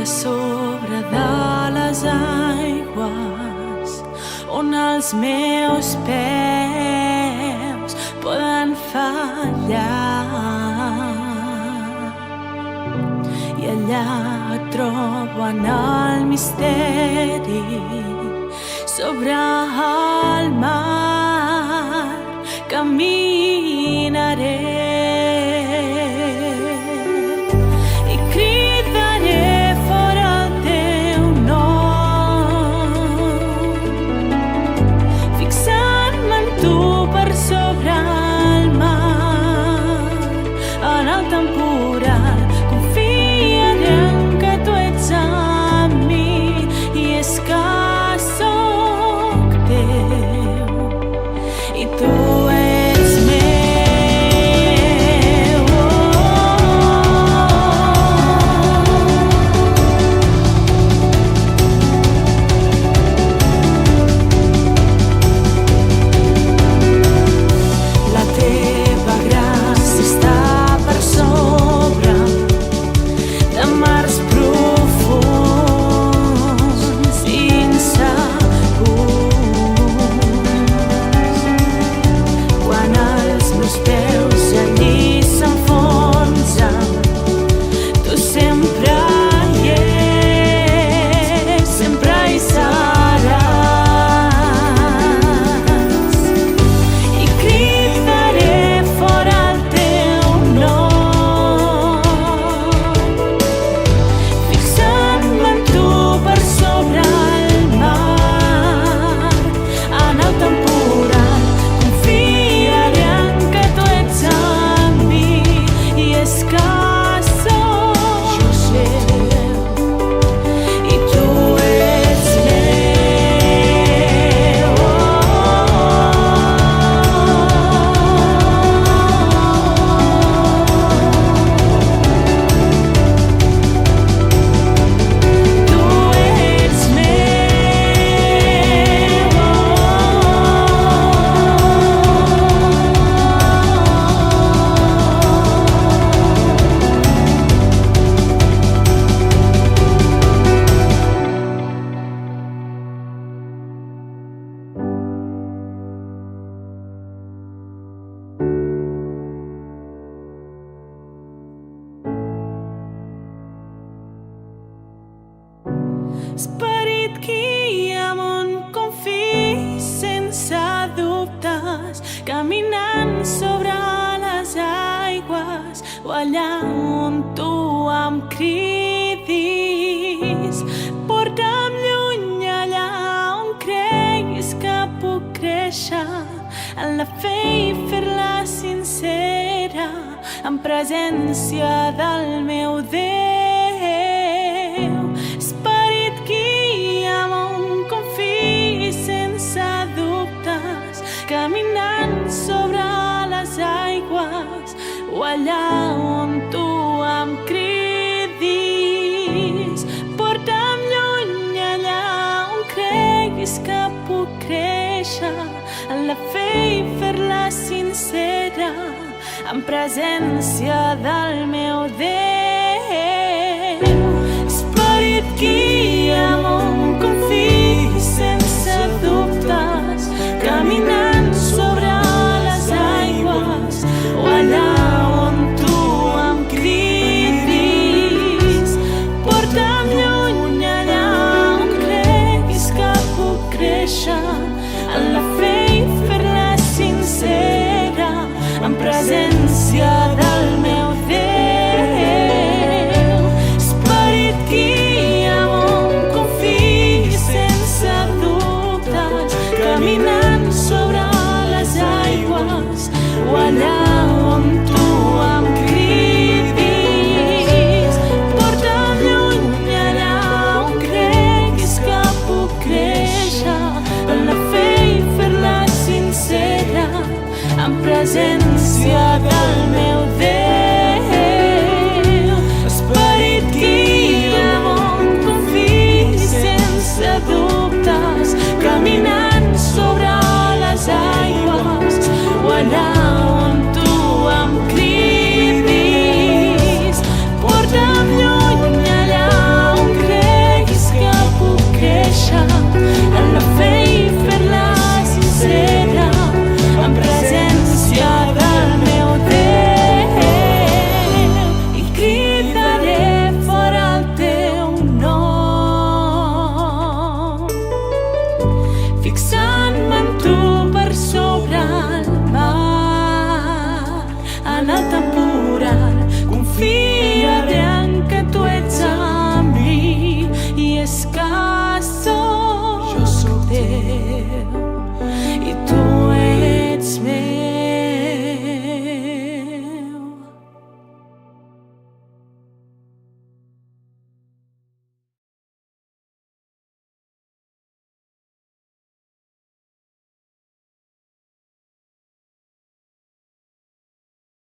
de sobre de les aigües on els meus peus poden fallar, i allà trobo en el misteri sobre el mar caminaré i cridaré fora el teu nom, fixant-me en tu per sobre el mar. En el temporal confiaré en que tu ets amb mi, i és que sóc teu i tu ets meu. La teva gràcia està per sobre de mars profunds i insegurs. Quan els meus peus allí s'enfonsen, tu sempre hi ets, sempre hi seràs, i cridaré fora el teu nom, fixant-me en tu per sobre el mar. En el temporal confiaré en que tu ets amb mi, i és que sóc teu i tu ets meu. Tu ets esperit guia'm on confiï sense dubtes, caminant sobre les aigües o allà on tu em cridis. Porta'm lluny allà on creguis que puc créixer en la fe i fer-la sincera en presència del meu Déu. Esperit guia'm on confiï sense dubtes, caminant sobre les aigües o allà on tu em cridis. Porta'm lluny allà on creguis que puc créixer en la fe i fer-la sincera en presència del meu Déu. Esperit guia'm on confiï sense dubtes, caminant sobre les aigües o allà on tu em cridis. Porta'm lluny allà on creguis que puc créixer en la fe i fer-la sincera en presència del meu Déu. Esperit guia'm on confiï sense dubtes, caminant sobre les aigües o allà on tu em cridis. Porta'm lluny allà on creguis que puc créixer en la fe i fer-la sincera en presència del meu Déu. Esperit guia'm on confiï sense dubtes, caminant sobre les aigües o allà on tu em cridis. Porta'm lluny allà on nata